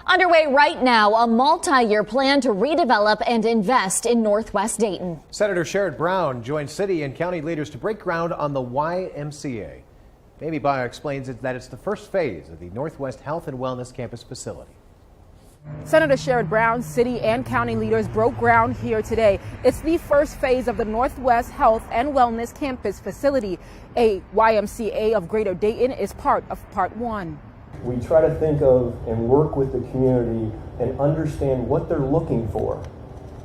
Underway right now, a multi-year plan to redevelop and invest in Northwest Dayton. Senator Sherrod Brown joined city and county leaders to break ground on the YMCA. Mamie Bayer explains that it's the first phase of the Northwest Health and Wellness Campus facility. Senator Sherrod Brown, city and county leaders broke ground here today. It's the first phase of the Northwest Health and Wellness Campus facility. A YMCA of Greater Dayton is part of Part 1. We try to think of and work with the community and understand what they're looking for.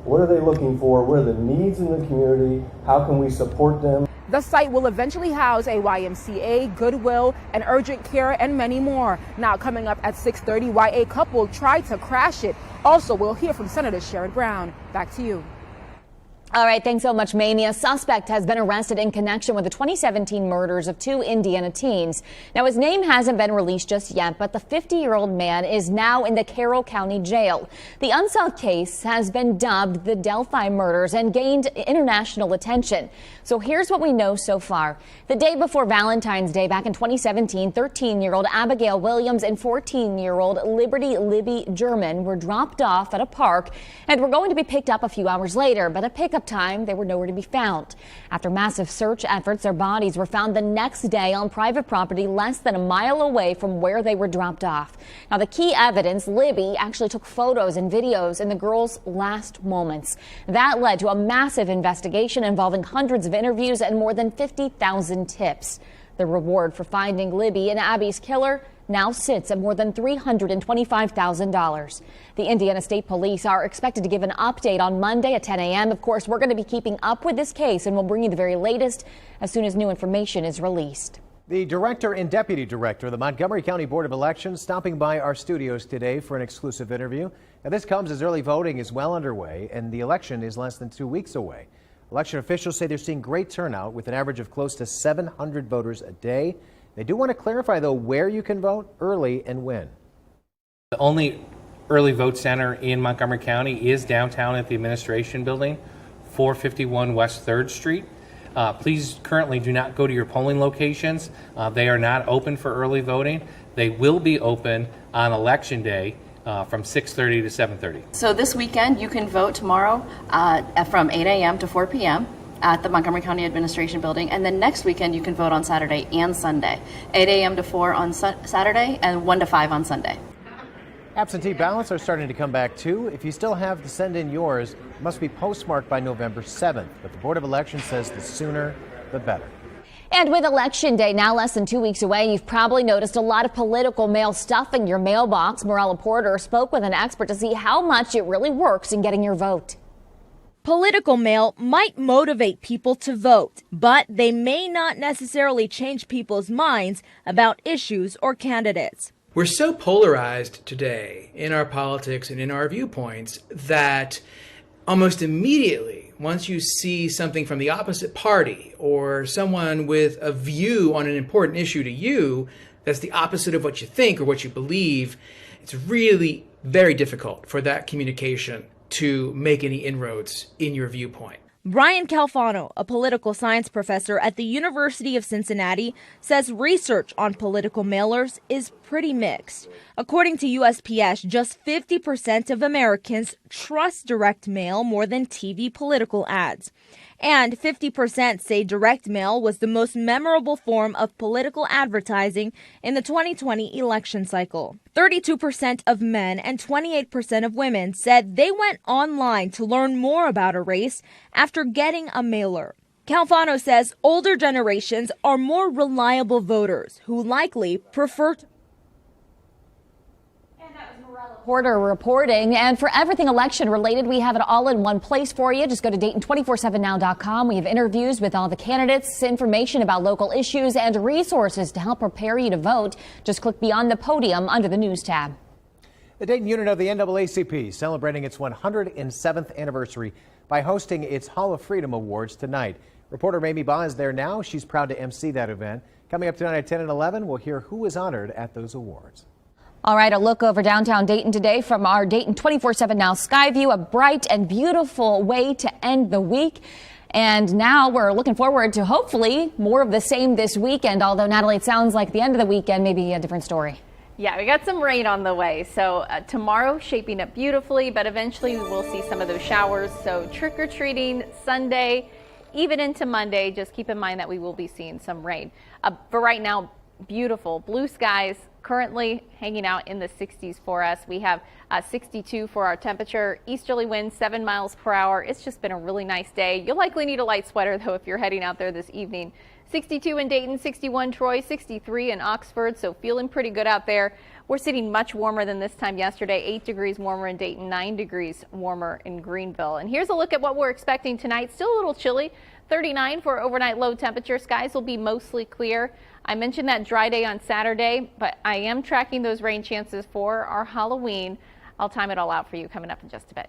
What are they looking for? What are the needs in the community? How can we support them? The site will eventually house a YMCA, Goodwill, and urgent care, and many more. Now coming up at 6:30, why a couple tried to crash it. Also, we'll hear from Senator Sherrod Brown. Back to you. All right, thanks so much, Mamie. A suspect has been arrested in connection with the 2017 murders of 2 Indiana teens. Now, his name hasn't been released just yet, but the 50-year-old man is now in the Carroll County Jail. The unsolved case has been dubbed the Delphi murders and gained international attention. So here's what we know so far. The day before Valentine's Day back in 2017, 13-year-old Abigail Williams and 14-year-old Liberty Libby German were dropped off at a park and were going to be picked up a few hours later, but at pickup time, they were nowhere to be found. After massive search efforts, their bodies were found the next day on private property less than a mile away from where they were dropped off. Now, the key evidence, Libby actually took photos and videos in the girls' last moments. That led to a massive investigation involving hundreds of interviews and more than 50,000 tips. The reward for finding Libby and Abby's killer now sits at more than $325,000. The Indiana State Police are expected to give an update on Monday at 10 a.m. Of course, we're going to be keeping up with this case, and we'll bring you the very latest as soon as new information is released. The director and deputy director of the Montgomery County Board of Elections stopping by our studios today for an exclusive interview. Now, this comes as early voting is well underway, and the election is less than 2 weeks away. Election officials say they're seeing great turnout with an average of close to 700 voters a day. They do want to clarify, though, where you can vote early and when. The only early vote center in Montgomery County is downtown at the administration building, 451 West 3rd Street. Please currently do not go to your polling locations. They are not open for early voting. They will be open on Election Day from 6:30 to 7:30. So this weekend you can vote tomorrow from 8 a.m. to 4 p.m. at the Montgomery County Administration Building, and then next weekend you can vote on Saturday and Sunday, 8 a.m. to 4 on Saturday and 1 to 5 on Sunday. Absentee ballots are starting to come back too. If you still have to send in yours, it must be postmarked by November 7th, but the Board of Elections says the sooner the better. And with Election Day now less than 2 weeks away, you've probably noticed a lot of political mail stuffing your mailbox. Morella Porter spoke with an expert to see how much it really works in getting your vote. Political mail might motivate people to vote, but they may not necessarily change people's minds about issues or candidates. We're so polarized today in our politics and in our viewpoints that almost immediately, once you see something from the opposite party or someone with a view on an important issue to you that's the opposite of what you think or what you believe, it's really very difficult for that communication to make any inroads in your viewpoint. Brian Calfano, a political science professor at the University of Cincinnati, says research on political mailers is pretty mixed. According to USPS, just 50% of Americans trust direct mail more than TV political ads. And 50% say direct mail was the most memorable form of political advertising in the 2020 election cycle. 32% of men and 28% of women said they went online to learn more about a race after getting a mailer. Calfano says older generations are more reliable voters who likely prefer to. Porter reporting. And for everything election related, we have it all in one place for you. Just go to Dayton247now.com. We have interviews with all the candidates, information about local issues, and resources to help prepare you to vote. Just click Beyond the Podium under the News tab. The Dayton unit of the NAACP celebrating its 107th anniversary by hosting its Hall of Freedom Awards tonight. Reporter Mamie Bayer is there now. She's proud to MC that event. Coming up tonight at 10 and 11, we'll hear who was honored at those awards. All right, a look over downtown Dayton today from our Dayton 24/7 Now Sky View, a bright and beautiful way to end the week. And now we're looking forward to hopefully more of the same this weekend, although, Natalie, it sounds like the end of the weekend may be a different story. Yeah, we got some rain on the way. So tomorrow shaping up beautifully, but eventually we will see some of those showers. So trick-or-treating Sunday, even into Monday, just keep in mind that we will be seeing some rain. For right now, beautiful blue skies, currently hanging out in the 60s for us. We have 62 for our temperature, easterly winds 7 miles per hour. It's just been a really nice day. You'll likely need a light sweater though if you're heading out there this evening. 62 in Dayton, 61 Troy, 63 in Oxford, so feeling pretty good out there. We're sitting much warmer than this time yesterday, 8 degrees warmer in Dayton, 9 degrees warmer in Greenville. And here's a look at what we're expecting tonight. Still a little chilly, 39 for overnight low temperature. Skies will be mostly clear. I mentioned that dry day on Saturday, but I am tracking those rain chances for our Halloween. I'll time it all out for you coming up in just a bit.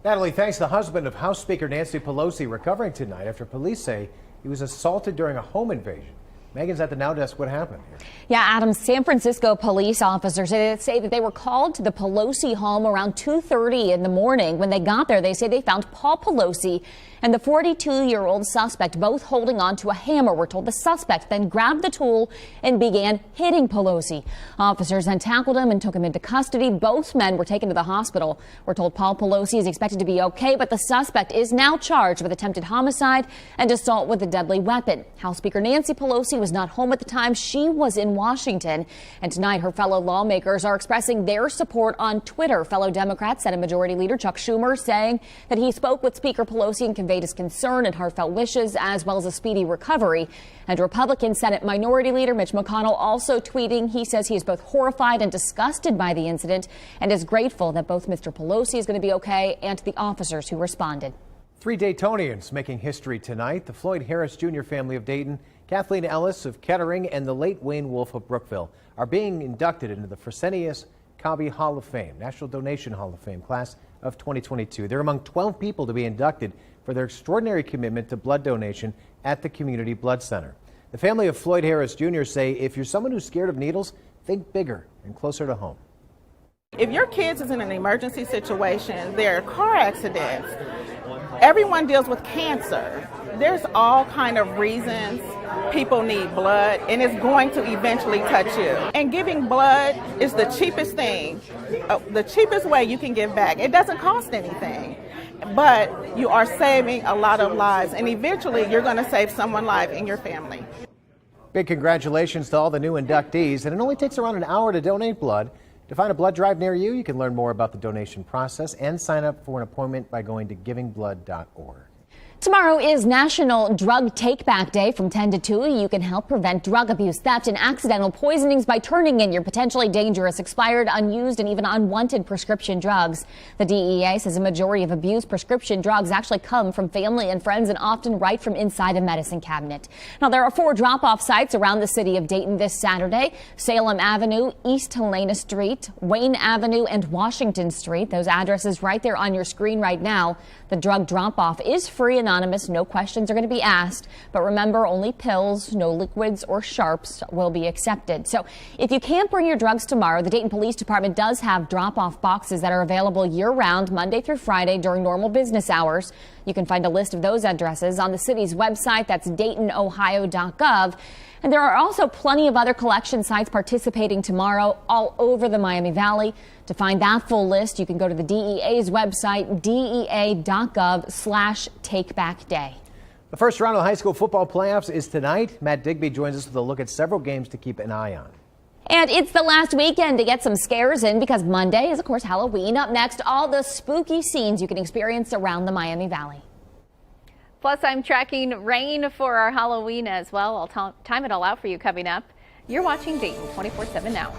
Natalie, thanks. The husband of House Speaker Nancy Pelosi recovering tonight after police say he was assaulted during a home invasion. Megan's at the Now Desk. What happened here? Yeah, Adam, San Francisco police officers say that they were called to the Pelosi home around 2:30 in the morning. When they got there, they say they found Paul Pelosi and the 42-year-old suspect both holding on to a hammer. We're told the suspect then grabbed the tool and began hitting Pelosi. Officers then tackled him and took him into custody. Both men were taken to the hospital. We're told Paul Pelosi is expected to be okay, but the suspect is now charged with attempted homicide and assault with a deadly weapon. House Speaker Nancy Pelosi was not home at the time. She was in Washington. And tonight, her fellow lawmakers are expressing their support on Twitter. Fellow Democrat Senate Majority Leader Chuck Schumer saying that he spoke with Speaker Pelosi and conveyed his concern and heartfelt wishes, as well as a speedy recovery. And Republican Senate Minority Leader Mitch McConnell also tweeting. He says he is both horrified and disgusted by the incident and is grateful that both Mr. Pelosi is going to be okay and the officers who responded. 3 Daytonians making history tonight. The Floyd Harris Jr. family of Dayton, Kathleen Ellis of Kettering, and the late Wayne Wolf of Brookville are being inducted into the Fresenius Kabi Hall of Fame, National Donation Hall of Fame class of 2022. They're among 12 people to be inducted for their extraordinary commitment to blood donation at the Community Blood Center. The family of Floyd Harris Jr. say if you're someone who's scared of needles, think bigger and closer to home. If your kids is in an emergency situation, there are car accidents, everyone deals with cancer. There's all kind of reasons people need blood, and it's going to eventually touch you. And giving blood is the cheapest thing, the cheapest way you can give back. It doesn't cost anything, but you are saving a lot of lives, and eventually you're going to save someone's life in your family. Big congratulations to all the new inductees, and it only takes around an hour to donate blood. To find a blood drive near you, you can learn more about the donation process and sign up for an appointment by going to givingblood.org. Tomorrow is National Drug Take-Back Day from 10 to 2. You can help prevent drug abuse, theft, and accidental poisonings by turning in your potentially dangerous, expired, unused, and even unwanted prescription drugs. The DEA says a majority of abused prescription drugs actually come from family and friends and often right from inside a medicine cabinet. Now, there are 4 drop-off sites around the city of Dayton this Saturday: Salem Avenue, East Helena Street, Wayne Avenue, and Washington Street. Those addresses right there on your screen right now. The drug drop-off is free and anonymous. No questions are going to be asked. But remember, only pills, no liquids or sharps will be accepted. So if you can't bring your drugs tomorrow, the Dayton Police Department does have drop-off boxes that are available year-round, Monday through Friday during normal business hours. You can find a list of those addresses on the city's website. That's DaytonOhio.gov. And there are also plenty of other collection sites participating tomorrow all over the Miami Valley. To find that full list, you can go to the DEA's website, dea.gov/takebackday. The first round of the high school football playoffs is tonight. Matt Digby joins us with a look at several games to keep an eye on. And it's the last weekend to get some scares in because Monday is, of course, Halloween. Up next, all the spooky scenes you can experience around the Miami Valley. Plus, I'm tracking rain for our Halloween as well. I'll time it all out for you coming up. You're watching Dayton 24/7 now.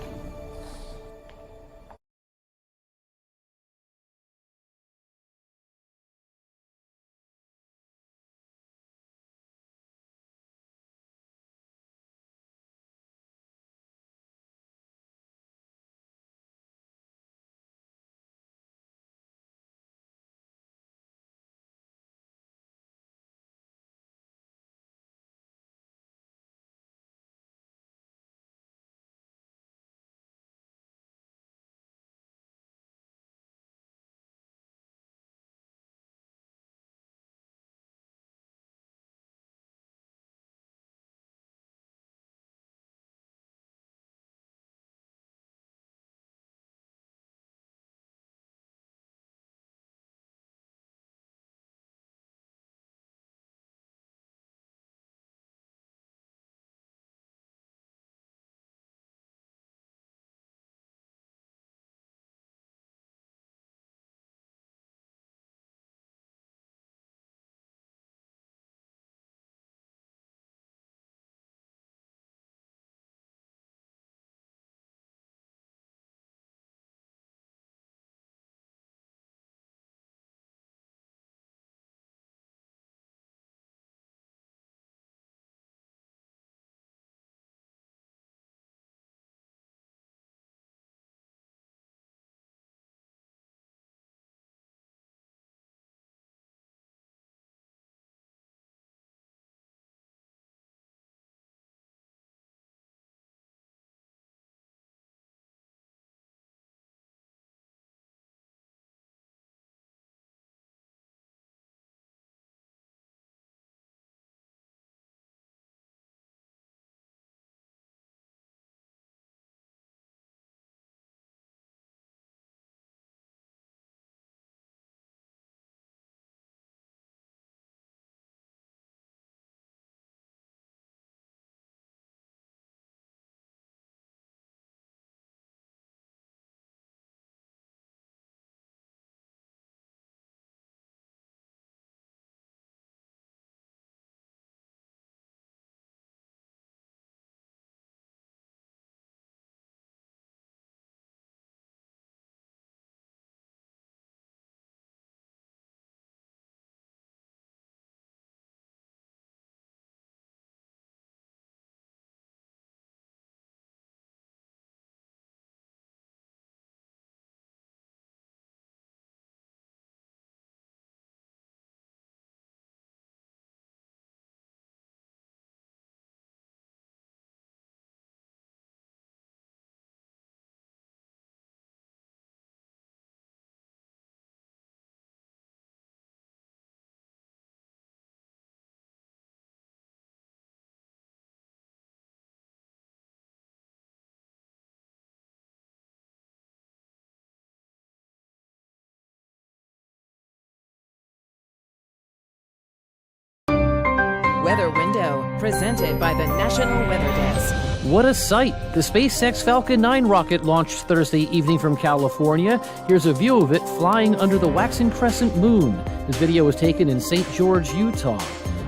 window. Presented by the National Weather Desk. What a sight! The SpaceX Falcon 9 rocket launched Thursday evening from California. Here's a view of it flying under the waxing crescent moon. This video was taken in St. George, Utah.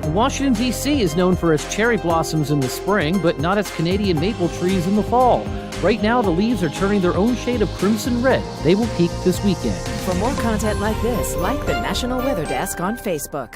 Washington, D.C. is known for its cherry blossoms in the spring, but not its Canadian maple trees in the fall. Right now, the leaves are turning their own shade of crimson red. They will peak this weekend. For more content like this, like the National Weather Desk on Facebook.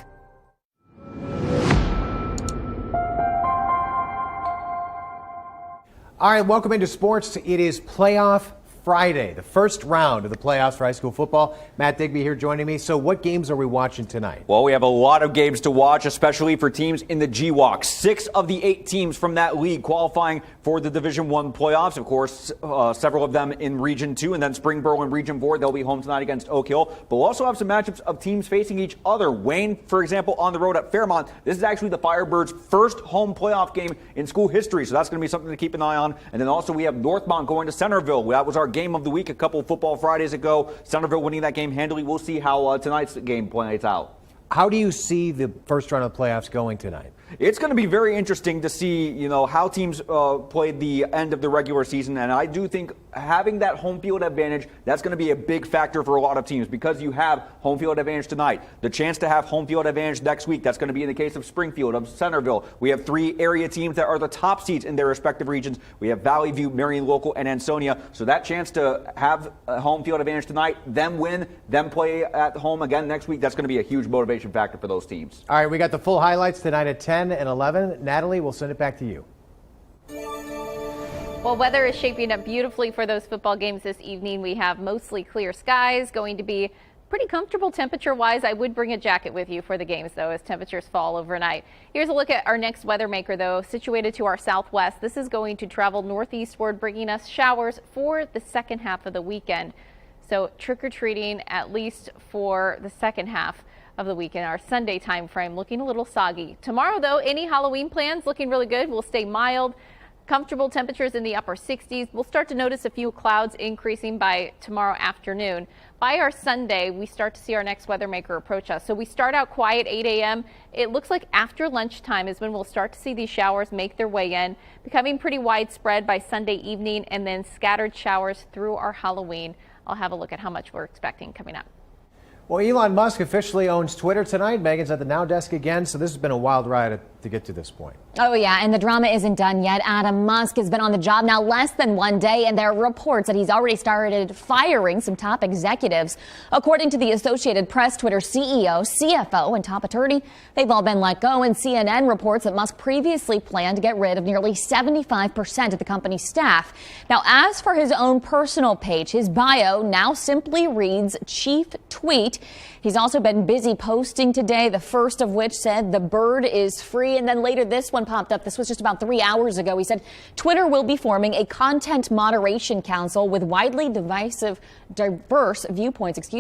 All right, welcome into sports. It is playoff Friday, the first round of the playoffs for high school football. Matt Digby here joining me. So what games are we watching tonight? Well, we have a lot of games to watch, especially for teams in the GWAC. 6 of the 8 teams from that league qualifying for the Division I playoffs. Of course, several of them in Region 2 and then Springboro in Region 4. They'll be home tonight against Oak Hill. But we'll also have some matchups of teams facing each other. Wayne, for example, on the road at Fairmont. This is actually the Firebirds' first home playoff game in school history. So that's going to be something to keep an eye on. And then also we have Northmont going to Centerville. That was our game of the week a couple of football Fridays ago. Centerville winning that game handily. We'll see how tonight's game plays out. How do you see the first round of the playoffs going tonight? It's going to be very interesting to see, how teams played the end of the regular season. And I do think having that home field advantage, that's going to be a big factor for a lot of teams because you have home field advantage tonight. The chance to have home field advantage next week, that's going to be in the case of Springfield, of Centerville. We have 3 area teams that are the top seeds in their respective regions. We have Valley View, Marion Local, and Ansonia. So that chance to have a home field advantage tonight, them win, them play at home again next week, that's going to be a huge motivation factor for those teams. All right, we got the full highlights tonight at 10 and 11. Natalie, we'll send it back to you. Well, weather is shaping up beautifully for those football games this evening. We have mostly clear skies, going to be pretty comfortable temperature-wise. I would bring a jacket with you for the games, though, as temperatures fall overnight. Here's a look at our next weather maker, though, situated to our southwest. This is going to travel northeastward, bringing us showers for the second half of the weekend. So trick-or-treating, at least for the second half of the weekend, our Sunday time frame, looking a little soggy. Tomorrow, though, any Halloween plans looking really good. We'll stay mild. Comfortable temperatures in the upper 60s. We'll start to notice a few clouds increasing by tomorrow afternoon. By our Sunday, we start to see our next weather maker approach us. So we start out quiet, 8 a.m. It looks like after lunchtime is when we'll start to see these showers make their way in, becoming pretty widespread by Sunday evening, and then scattered showers through our Halloween. I'll have a look at how much we're expecting coming up. Well, Elon Musk officially owns Twitter tonight. Megan's at the Now Desk again, so this has been a wild ride to get to this point. Oh, yeah, and the drama isn't done yet. Adam Musk has been on the job now less than 1 day, and there are reports that he's already started firing some top executives. According to the Associated Press, Twitter CEO, CFO, and top attorney, they've all been let go, and CNN reports that Musk previously planned to get rid of nearly 75% of the company's staff. Now, as for his own personal page, his bio now simply reads Chief Tweet. He's also been busy posting today, the first of which said the bird is free. And then later this one popped up. This was just about 3 hours ago. He said Twitter will be forming a content moderation council with widely diverse viewpoints.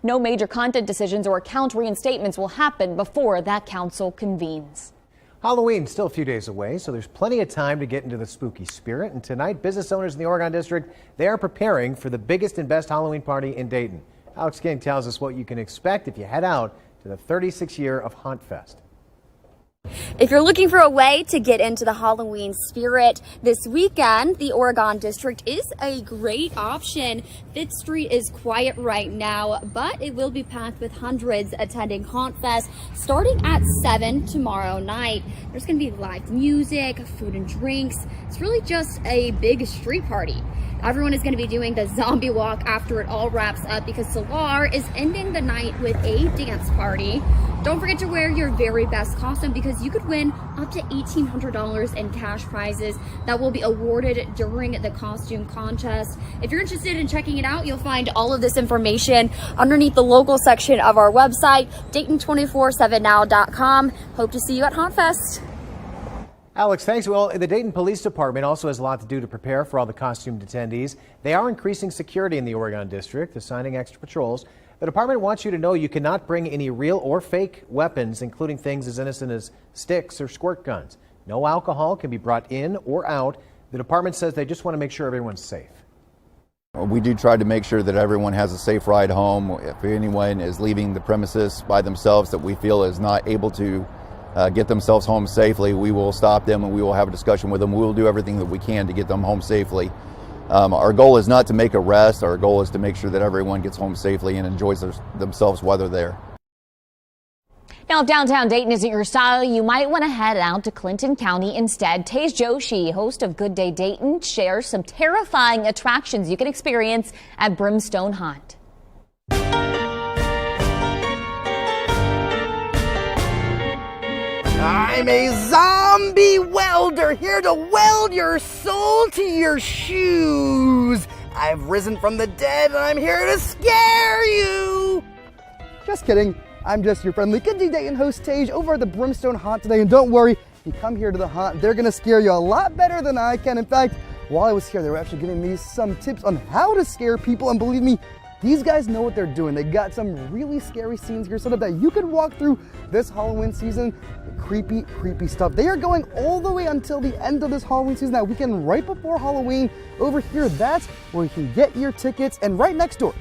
No major content decisions or account reinstatements will happen before that council convenes. Halloween's still a few days away, so there's plenty of time to get into the spooky spirit. And tonight, business owners in the Oregon District, they are preparing for the biggest and best Halloween party in Dayton. Alex King tells us what you can expect if you head out to the 36th year of Haunt Fest. If you're looking for a way to get into the Halloween spirit this weekend, the Oregon District is a great option. Fifth Street is quiet right now, but it will be packed with hundreds attending Haunt Fest starting at 7 tomorrow night. There's going to be live music, food and drinks. It's really just a big street party. Everyone is going to be doing the zombie walk after it all wraps up because Solar is ending the night with a dance party. Don't forget to wear your very best costume because you could win up to $1,800 in cash prizes that will be awarded during the costume contest. If you're interested in checking it out, you'll find all of this information underneath the local section of our website, Dayton247now.com. Hope to see you at Haunt Fest. Alex, thanks. Well, the Dayton Police Department also has a lot to do to prepare for all the costumed attendees. They are increasing security in the Oregon District, assigning extra patrols. The department wants you to know you cannot bring any real or fake weapons, including things as innocent as sticks or squirt guns. No alcohol can be brought in or out. The department says they just want to make sure everyone's safe. We do try to make sure that everyone has a safe ride home. If anyone is leaving the premises by themselves that we feel is not able to get themselves home safely, we will stop them and we will have a discussion with them. We will do everything that we can to get them home safely. Our goal is not to make arrests. Our goal is to make sure that everyone gets home safely and enjoys themselves while they're there. Now, if downtown Dayton isn't your style, you might want to head out to Clinton County instead. Tej Joshi, host of Good Day Dayton, shares some terrifying attractions you can experience at Brimstone Haunt. I'm a zombie welder here to weld your soul to your shoes. I've risen from the dead and I'm here to scare you. Just kidding. I'm just your friendly Good Day Dayton host Tej over at the Brimstone Haunt today. And don't worry, if you come here to the haunt, they're going to scare you a lot better than I can. In fact, while I was here, they were actually giving me some tips on how to scare people. And believe me, these guys know what they're doing. They got some really scary scenes here set up that you can walk through this Halloween season. Creepy, creepy stuff. They are going all the way until the end of this Halloween season, that weekend right before Halloween. Over here, that's where you can get your tickets. And right next door,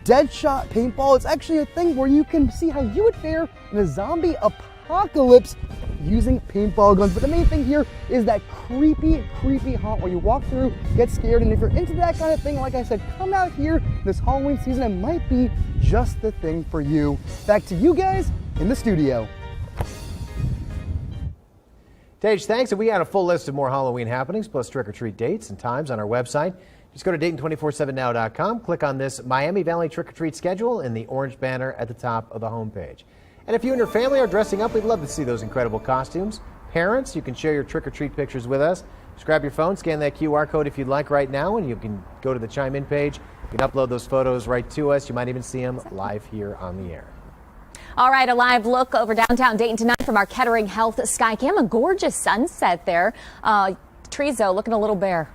Deadshot Paintball. It's actually a thing where you can see how you would fare in a zombie apocalypse using paintball guns. But the main thing here is that creepy, creepy haunt where you walk through, get scared, and if you're into that kind of thing, like I said, come out here this Halloween season. It might be just the thing for you. Back to you guys in the studio. Tej, thanks. And we got a full list of more Halloween happenings, plus trick-or-treat dates and times on our website. Just go to Dayton247now.com, click on this Miami Valley trick-or-treat schedule in the orange banner at the top of the homepage. And if you and your family are dressing up, we'd love to see those incredible costumes. Parents, you can share your trick-or-treat pictures with us. Just grab your phone, scan that QR code if you'd like right now, and you can go to the Chime In page. You can upload those photos right to us. You might even see them live here on the air. All right, a live look over downtown Dayton tonight from our Kettering Health Skycam. A gorgeous sunset there. Trees, though, looking a little bare.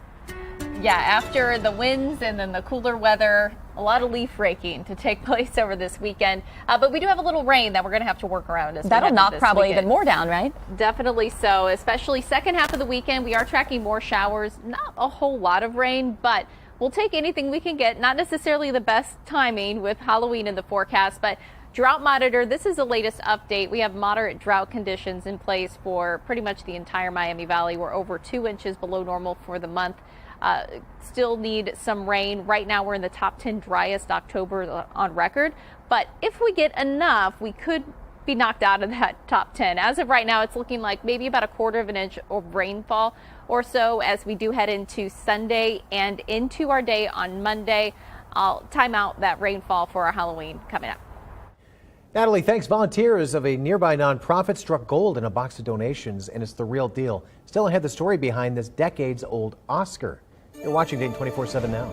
Yeah, after the winds and then the cooler weather, a lot of leaf raking to take place over this weekend. But we do have a little rain that we're going to have to work around. That'll knock probably even more down, right? Definitely so, especially second half of the weekend. We are tracking more showers, not a whole lot of rain, but we'll take anything we can get. Not necessarily the best timing with Halloween in the forecast, but Drought Monitor, this is the latest update. We have moderate drought conditions in place for pretty much the entire Miami Valley. We're over 2 inches below normal for the month. Still need some rain. Right now we're in the top 10 driest October on record. But if we get enough, we could be knocked out of that top 10. As of right now, it's looking like maybe about 1/4 of an inch of rainfall or so as we do head into Sunday and into our day on Monday. I'll time out that rainfall for our Halloween coming up. Natalie, thanks. Volunteers of a nearby nonprofit struck gold in a box of donations, and it's the real deal. Still ahead, the story behind this decades-old Oscar. You're watching Dayton 24/7 now.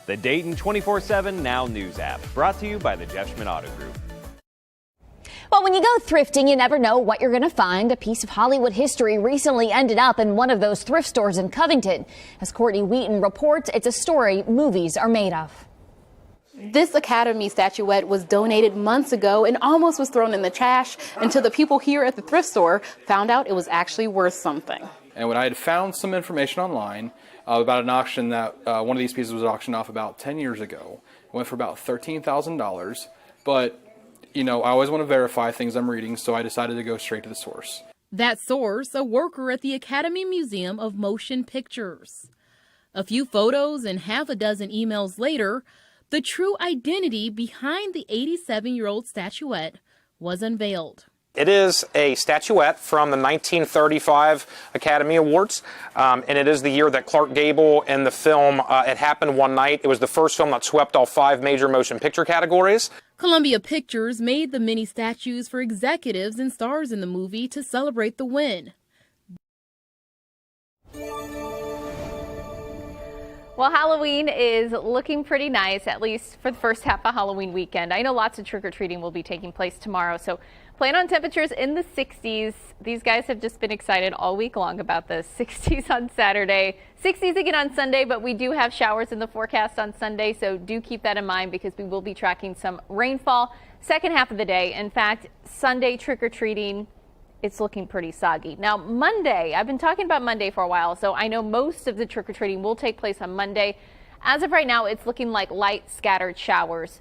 the Dayton 24/7 Now News app, brought to you by the Jeff Schmidt Auto Group. Well, when you go thrifting, you never know what you're going to find. A piece of Hollywood history recently ended up in one of those thrift stores in Covington. As Courtney Wheaton reports, it's a story movies are made of. This Academy statuette was donated months ago and almost was thrown in the trash until the people here at the thrift store found out it was actually worth something. And when I had found some information online about an auction that one of these pieces was auctioned off about 10 years ago, it went for about $13,000. But, you know, I always want to verify things I'm reading, so I decided to go straight to the source. That source, a worker at the Academy Museum of Motion Pictures. A few photos and half a dozen emails later, the true identity behind the 87-year-old statuette was unveiled. It is a statuette from the 1935 Academy Awards, and it is the year that Clark Gable in the film It Happened One Night. It was the first film that swept all 5 major motion picture categories. Columbia Pictures made the mini statues for executives and stars in the movie to celebrate the win. Well, Halloween is looking pretty nice, at least for the first half of Halloween weekend. I know lots of trick-or-treating will be taking place tomorrow, so plan on temperatures in the 60s. These guys have just been excited all week long about the 60s on Saturday, 60s again on Sunday, but we do have showers in the forecast on Sunday, so do keep that in mind because we will be tracking some rainfall second half of the day. In fact, Sunday trick-or-treating, it's looking pretty soggy. Now, Monday, I've been talking about Monday for a while, so I know most of the trick-or-treating will take place on Monday. As of right now, it's looking like light scattered showers.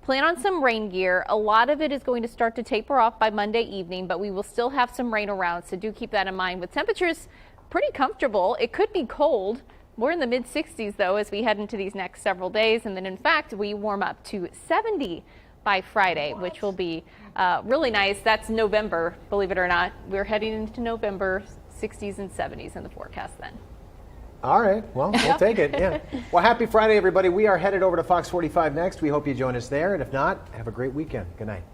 Plan on some rain gear. A lot of it is going to start to taper off by Monday evening, but we will still have some rain around, so do keep that in mind. With temperatures pretty comfortable, it could be cold. We're in the mid-60s, though, as we head into these next several days, and then, in fact, we warm up to 70 by Friday, which will be really nice. That's November, believe it or not. We're heading into November, 60s and 70s in the forecast then. All right, well, we'll take it, yeah. Well, happy Friday, everybody. We are headed over to Fox 45 next. We hope you join us there, and if not, have a great weekend. Good night.